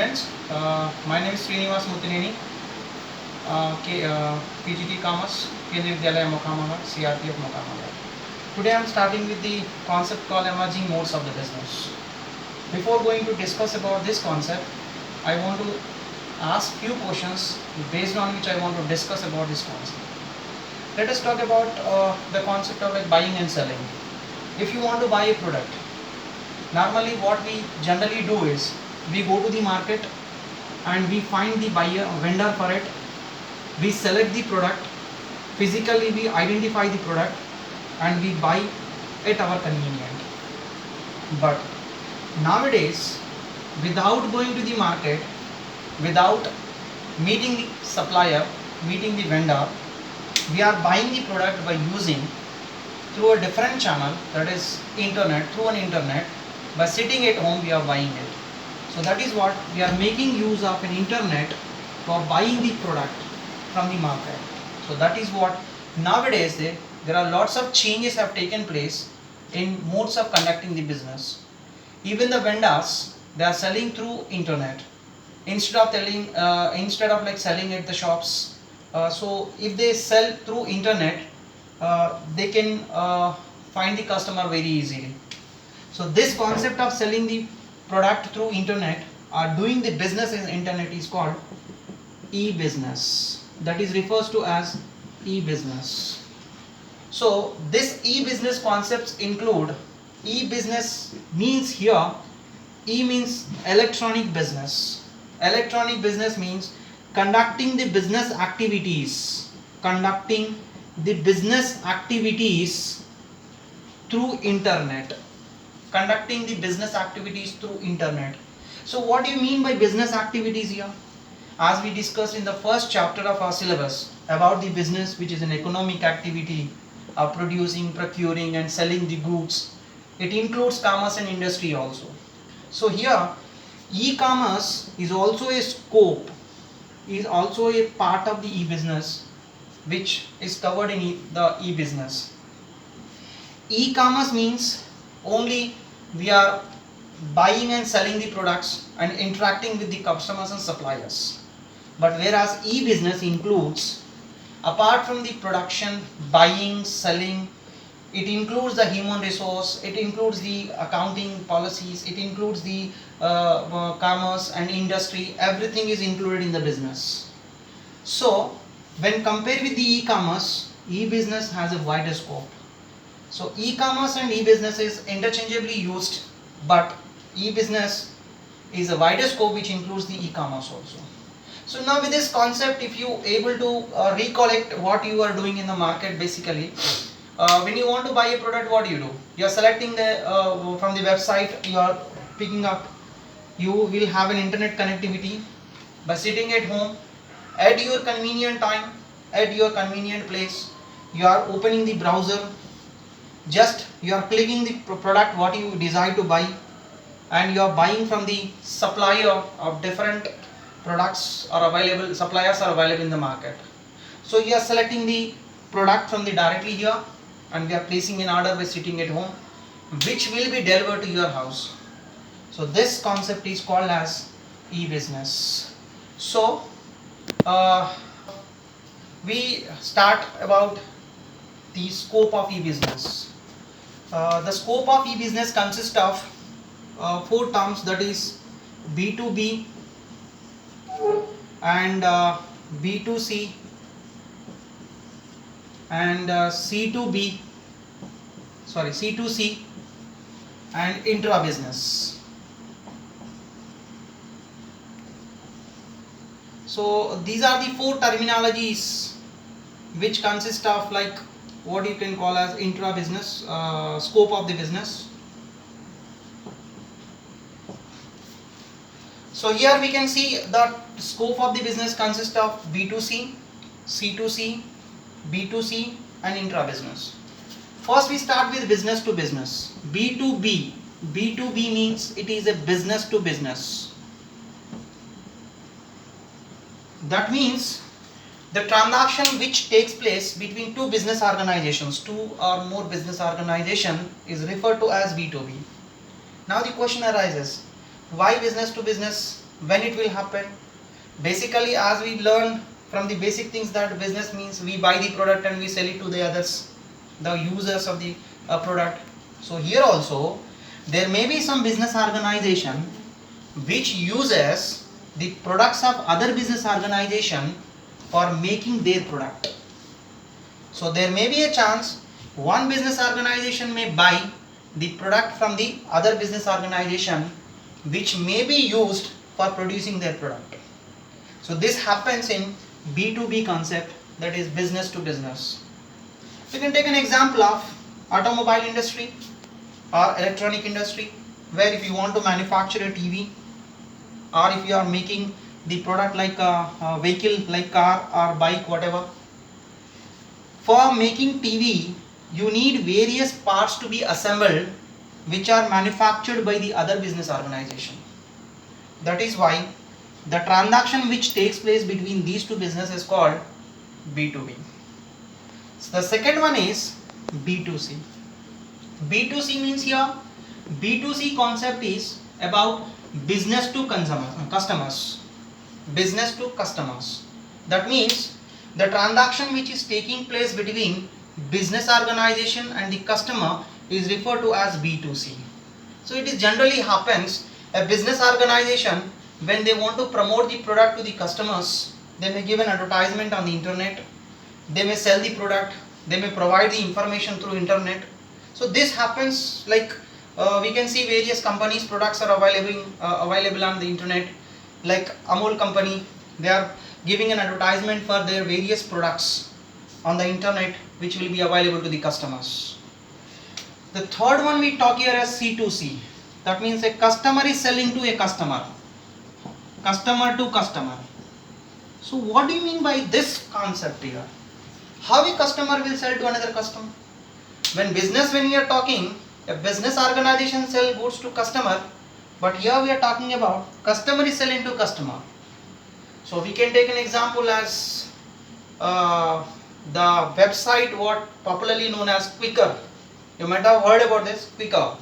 students, my name is Srinivas Mutineni, PGT Commerce, Kendriya Vidyalaya Mokamagar, CRPF Mokamagar. Today I am starting with the concept called emerging modes of the business. Before going to discuss about this concept, I want to ask few questions based on which I want to discuss about this concept. Let us talk about the concept of like buying and selling. If you want to buy a product, normally what we generally do is we go to the market and we find the vendor for it, we select the product, physically we identify the product and we buy at our convenience. But nowadays, without going to the market, without meeting the supplier, meeting the vendor, we are buying the product by using through a different channel, that is internet, through an internet. By sitting at home we are buying it. So that is what we are making use of an internet for buying the product from the market. So that is what nowadays there are lots of changes have taken place in modes of conducting the business. Even the vendors, they are selling through internet instead of like selling at the shops. So if they sell through internet, they can find the customer very easily. So this concept of selling the product through internet or doing the business in internet is called e-business. That is refers to as e-business. So this e-business concepts include, e-business means here, e means electronic business. Electronic business means conducting the business activities, through internet. Conducting the business activities through internet. So what do you mean by business activities here? As we discussed in the first chapter of our syllabus about the business, which is an economic activity of producing, procuring and selling the goods, it includes commerce and industry also. So here e-commerce is also a scope, is also a part of the e-business which is covered in the e-business. E-commerce means only we are buying and selling the products and interacting with the customers and suppliers. But whereas e-business includes, apart from the production, buying, selling, it includes the human resource, it includes the accounting policies, it includes the commerce and industry, everything is included in the business. So when compared with the e-commerce, e-business has a wider scope. So e-commerce and e-business is interchangeably used, but e-business is a wider scope which includes the e-commerce also. So now with this concept, if you able to recollect what you are doing in the market, basically when you want to buy a product, what do? You are selecting the from the website, you are picking up, you will have an internet connectivity by sitting at home at your convenient time, at your convenient place. You are opening the browser, just you are clicking the product what you desire to buy, and you are buying from the supplier of different products are available, suppliers are available in the market. So you are selecting the product from the directly here and we are placing an order by sitting at home, which will be delivered to your house. So this concept is called as e-business. So we start about the scope of e-business. The scope of e-business consists of four terms, that is B2B and B2C and C2C and intra-business. So these are the four terminologies which consist of like what you can call as intra-business, scope of the business. So here we can see the scope of the business consists of B2C, C2C, B2C and intra-business. First we start with business to business. B2B. B2B means it is a business to business. That means the transaction which takes place between two business organizations, two or more business organization is referred to as B2B. Now the question arises, why business to business When it will happen? Basically, as we learned from the basic things, that business means we buy the product and we sell it to the others, the users of the product. So here also there may be some business organization which uses the products of other business organization for making their product. So there may be a chance one business organization may buy the product from the other business organization which may be used for producing their product. So this happens in B2B concept, that is business to business. You can take an example of automobile industry or electronic industry, where if you want to manufacture a TV, or if you are making the product like a vehicle like car or bike, whatever. For making TV, you need various parts to be assembled which are manufactured by the other business organization. That is why the transaction which takes place between these two businesses is called B2B. So the second one is B2C. B2C means here, B2C concept is about business to customers. Business to customers. That means the transaction which is taking place between business organization and the customer is referred to as B2C. So it is generally happens, a business organization, when they want to promote the product to the customers, they may give an advertisement on the internet, they may sell the product, they may provide the information through internet. So this happens like we can see various companies products are available on the internet, like Amul company, they are giving an advertisement for their various products on the internet which will be available to the customers. The third one we talk here as C2C. That means a customer is selling to a customer. Customer to customer. So what do you mean by this concept here? How a customer will sell to another customer? When we are talking, a business organization sell goods to customer, but here we are talking about customer is selling to customer. So we can take an example as the website what popularly known as Quikr. You might have heard about this, Quikr.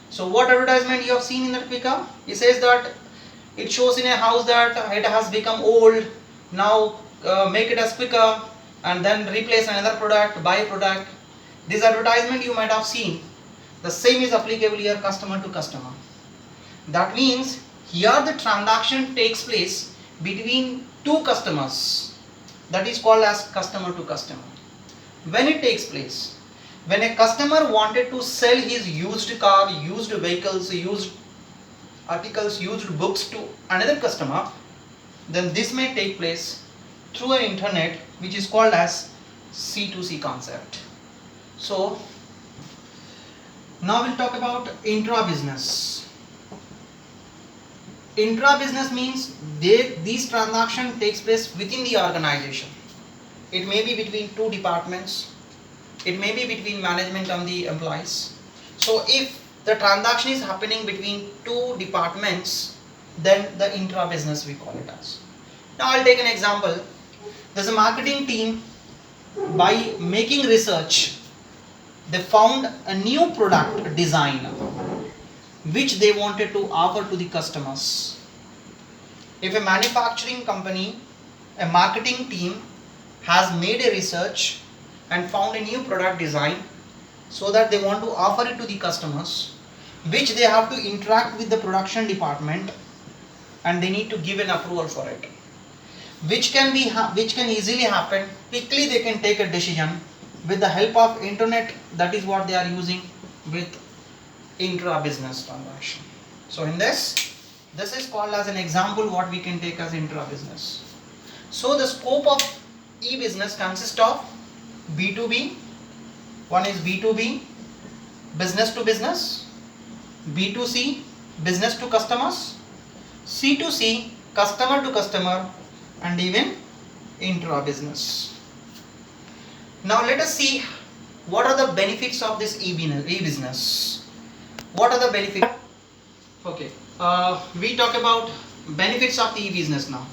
So what advertisement you have seen in that Quikr? It says that it shows in a house that it has become old, now make it as quicker and then replace another product, buy a product. This advertisement you might have seen. The same is applicable here, customer to customer. That means here the transaction takes place between two customers. That is called as customer to customer. When it takes place, when a customer wanted to sell his used car, used vehicles, used articles, used books to another customer, then this may take place through an internet, which is called as C2C concept. So now we'll talk about intra-business. Intra-business means these transaction takes place within the organization. It may be between two departments. It may be between management and the employees. So if the transaction is happening between two departments, then the intra-business we call it as. Now I'll take an example. There's a marketing team, by making research, they found a new product design which they wanted to offer to the customers. If a manufacturing company, a marketing team has made a research and found a new product design so that they want to offer it to the customers, which they have to interact with the production department and they need to give an approval for it, which can easily happen. Quickly they can take a decision with the help of internet. That is what they are using with intra-business transaction. So in this is called as an example what we can take as intra-business. So the scope of e-business consists of B2B, one is B2B, business to business, B2C, business to customers, C2C, customer to customer, and even intra-business. Now let us see what are the benefits of this e-business. What are the benefits? Okay, we talk about benefits of the e-business now.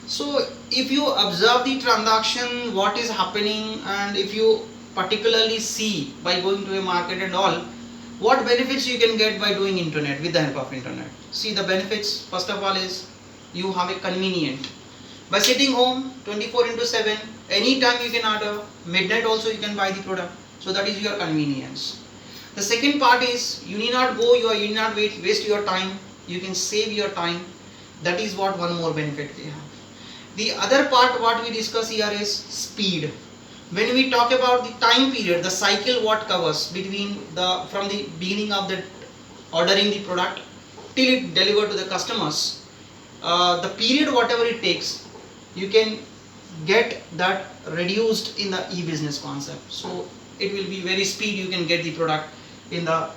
So if you observe the transaction, what is happening, and if you particularly see by going to a market and all, what benefits you can get by doing internet, with the help of internet. See the benefits, first of all is you have a convenient. By sitting home 24 into 7, anytime you can order, midnight also you can buy the product. So that is your convenience. The second part is you need not go, you need not waste your time, you can save your time. That is what one more benefit we have. The other part what we discuss here is speed. When we talk about the time period, the cycle what covers between from the beginning of the ordering the product till it delivered to the customers, the period whatever it takes, you can get that reduced in the e-business concept. So it will be very speed, you can get the product in the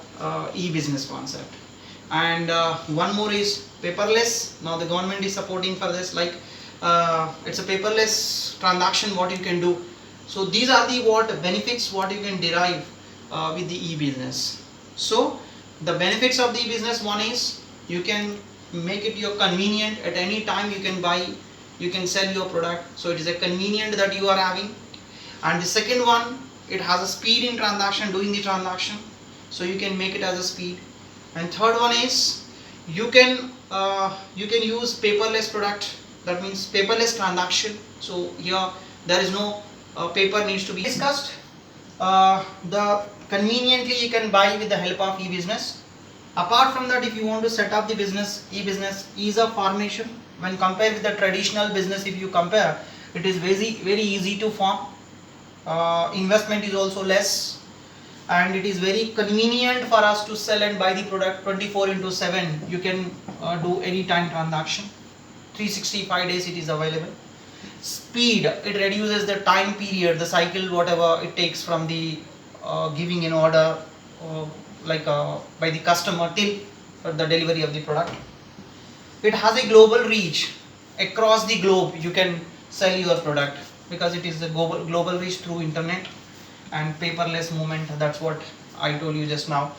e-business concept. And one more is paperless. Now the government is supporting for this, like it's a paperless transaction what you can do. So these are the what benefits what you can derive with the e-business. So the benefits of the e-business, one is you can make it your convenient, at any time you can buy, you can sell your product. So it is a convenient that you are having. And the second one, it has a speed in transaction, doing the transaction. So you can make it as a speed. And third one is you can use paperless product. That means paperless transaction. So here there is no paper needs to be discussed. The conveniently you can buy with the help of e-business. Apart from that, if you want to set up the business, e-business, ease of formation. When compared with the traditional business, if you compare, it is very easy to form. Investment is also less, and it is very convenient for us to sell and buy the product 24 into 7. You can do any time transaction, 365 days it is available. Speed, it reduces the time period, the cycle whatever it takes from the giving an order by the customer till the delivery of the product. It has a global reach. Across the globe you can sell your product because it is a global reach through internet and paperless movement. That's what I told you just now.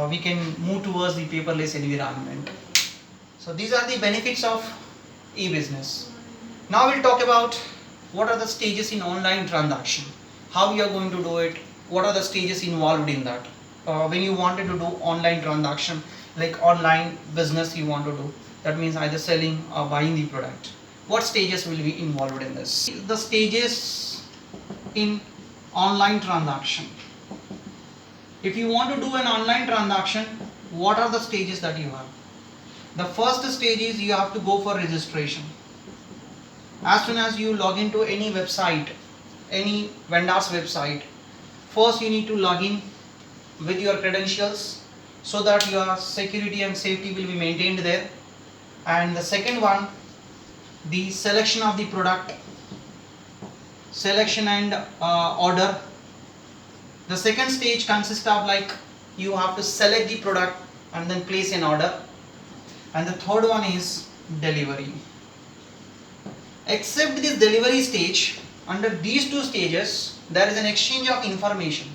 We can move towards the paperless environment. So these are the benefits of e-business. Now we'll talk about what are the stages in online transaction, how you are going to do it, what are the stages involved in that. When you wanted to do online transaction, like online business you want to do, that means either selling or buying the product, what stages will be involved in this? The stages in online transaction. If you want to do an online transaction, what are the stages that you have? The first stage is you have to go for registration. As soon as you log into any website, any vendor's website, first you need to log in with your credentials so that your security and safety will be maintained there. And the second one, the selection of the product, selection and order. The second stage consists of like you have to select the product and then place an order. And the third one is delivery. Except this delivery stage, under these two stages there is an exchange of information.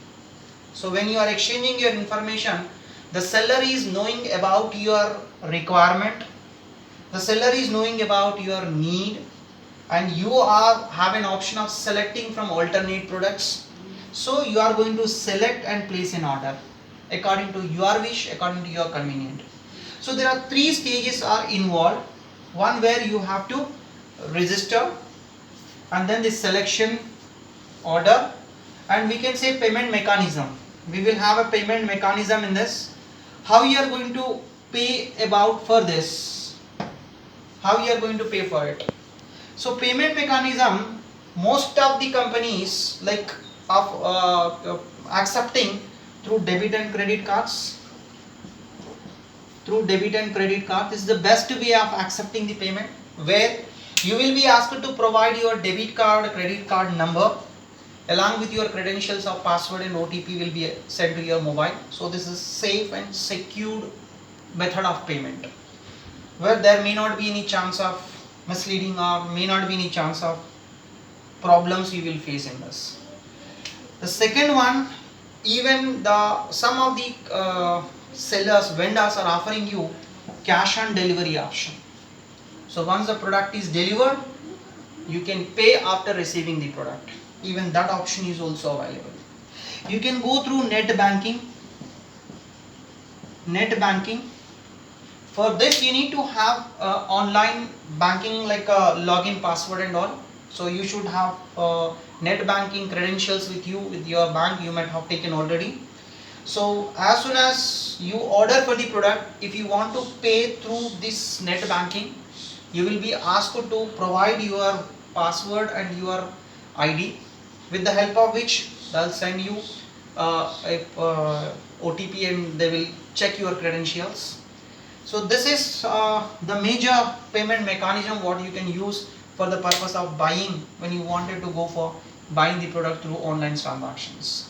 So when you are exchanging your information, the seller is knowing about your requirement, the seller is knowing about your need, and you have an option of selecting from alternate products. So you are going to select and place an order according to your wish, according to your convenience. So there are three stages are involved. One where you have to register, and then the selection, order, and we can say payment mechanism. We will have a payment mechanism in this. How you are going to pay about for this? How you are going to pay for it? So payment mechanism, most of the companies like of accepting through debit and credit cards. Through debit and credit card, this is the best way of accepting the payment, where you will be asked to provide your debit card, credit card number along with your credentials of password, and OTP will be sent to your mobile. So this is safe and secured method of payment, where there may not be any chance of misleading or may not be any chance of problems you will face in this. The second one, even some of the sellers, vendors are offering you cash on delivery option. So once the product is delivered, you can pay after receiving the product. Even that option is also available. You can go through net banking, For this you need to have online banking like a login password and all. So you should have net banking credentials with you, with your bank you might have taken already. So as soon as you order for the product, if you want to pay through this net banking, you will be asked to provide your password and your ID, with the help of which they'll send you a OTP and they will check your credentials. So this is the major payment mechanism what you can use for the purpose of buying when you wanted to go for buying the product through online transactions.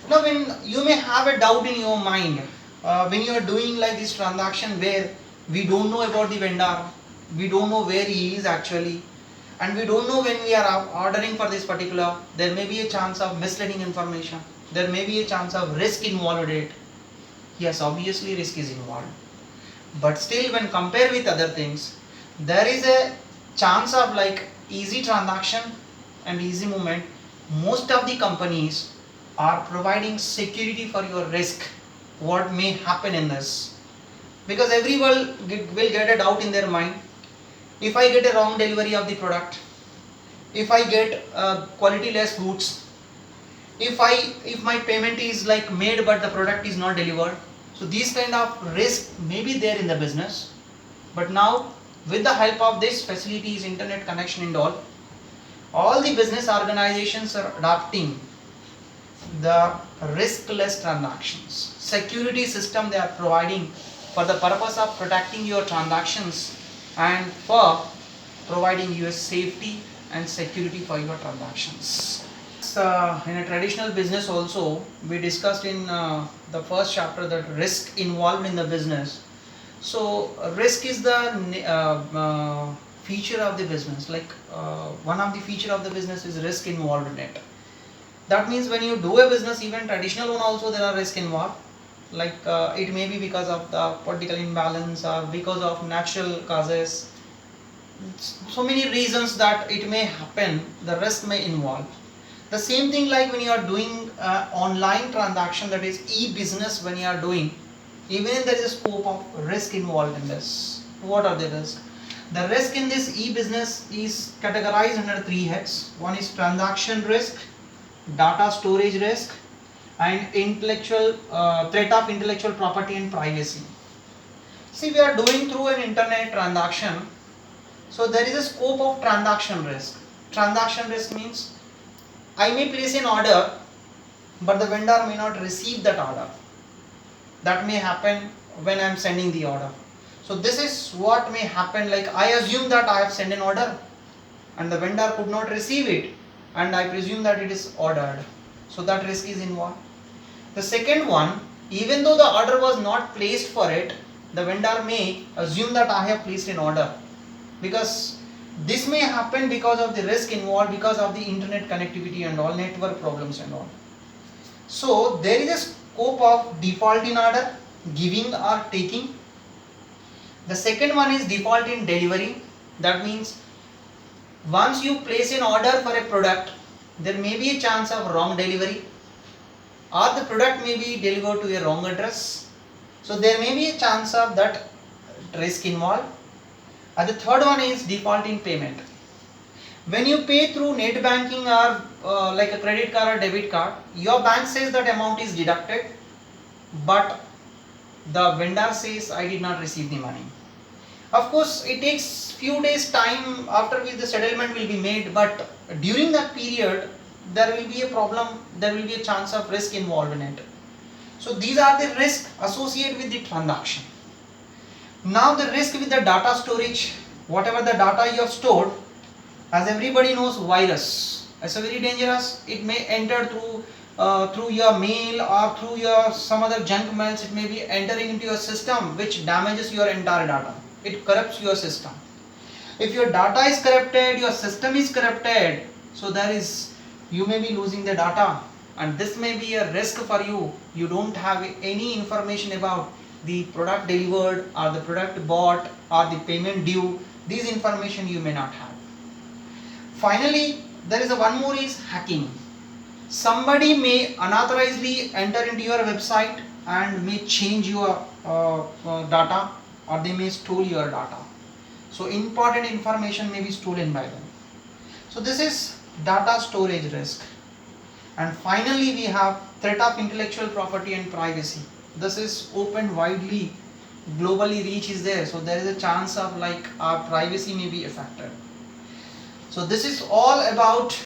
Now when you may have a doubt in your mind when you are doing like this transaction where we don't know about the vendor, we don't know where he is actually, and we don't know when we are ordering for this particular, there may be a chance of misleading information, there may be a chance of risk involved in it. Yes, obviously risk is involved, but still when compared with other things, there is a chance of like easy transaction and easy movement. Most of the companies are providing security for your risk, what may happen in this, because everyone will get a doubt in their mind. If I get a wrong delivery of the product, if I get quality less goods, if my payment is like made but the product is not delivered, so these kind of risk may be there in the business. But now with the help of this facilities, internet connection and all the business organizations are adopting the riskless transactions security system they are providing for the purpose of protecting your transactions and for providing you safety and security for your transactions. In a traditional business also we discussed in the first chapter that risk involved in the business. So risk is the feature of the business, like one of the feature of the business is risk involved in it. That means when you do a business, even traditional one also there are risk involved, like it may be because of the political imbalance or because of natural causes, so many reasons that it may happen, the risk may involve. The same thing like when you are doing online transaction, that is e-business, when you are doing, even there is a scope of risk involved in this. What are the risks? The risk in this e-business is categorized under three heads. One is transaction risk, data storage risk, and intellectual threat of intellectual property and privacy. See, we are doing through an internet transaction, so there is a scope of transaction risk. Transaction risk means I may place an order but the vendor may not receive that order. That may happen when I am sending the order. So this is what may happen, like I assume that I have sent an order and the vendor could not receive it, and I presume that it is ordered. So that risk is involved. The second one, even though the order was not placed for it, the vendor may assume that I have placed an order, because this may happen because of the risk involved, because of the internet connectivity and all, network problems and all. So there is a scope of default in order, giving or taking. The second one is default in delivery. That means once you place an order for a product, there may be a chance of wrong delivery, or the product may be delivered to a wrong address. So there may be a chance of that risk involved. And the third one is default in payment. When you pay through net banking or like a credit card or debit card, your bank says that amount is deducted, but the vendor says I did not receive the money. Of course, it takes few days time after which the settlement will be made, but during that period there will be a problem, there will be a chance of risk involved in it. So these are the risks associated with the transaction. Now the risk with the data storage, whatever the data you have stored, as everybody knows, virus, it's a very dangerous. It may enter through your mail or through your some other junk mails. It may be entering into your system, which damages your entire data. It corrupts your system. If your data is corrupted, your system is corrupted, so you may be losing the data, and this may be a risk for you. You don't have any information about the product delivered or the product bought or the payment due. These information you may not have. Finally, there is one more is hacking. Somebody may unauthorizedly enter into your website and may change your data, or they may steal your data. So important information may be stolen by them. So this is data storage risk. And finally we have threat of intellectual property and privacy. This is open widely, globally reach is there, so there is a chance of like our privacy may be affected. So this is all about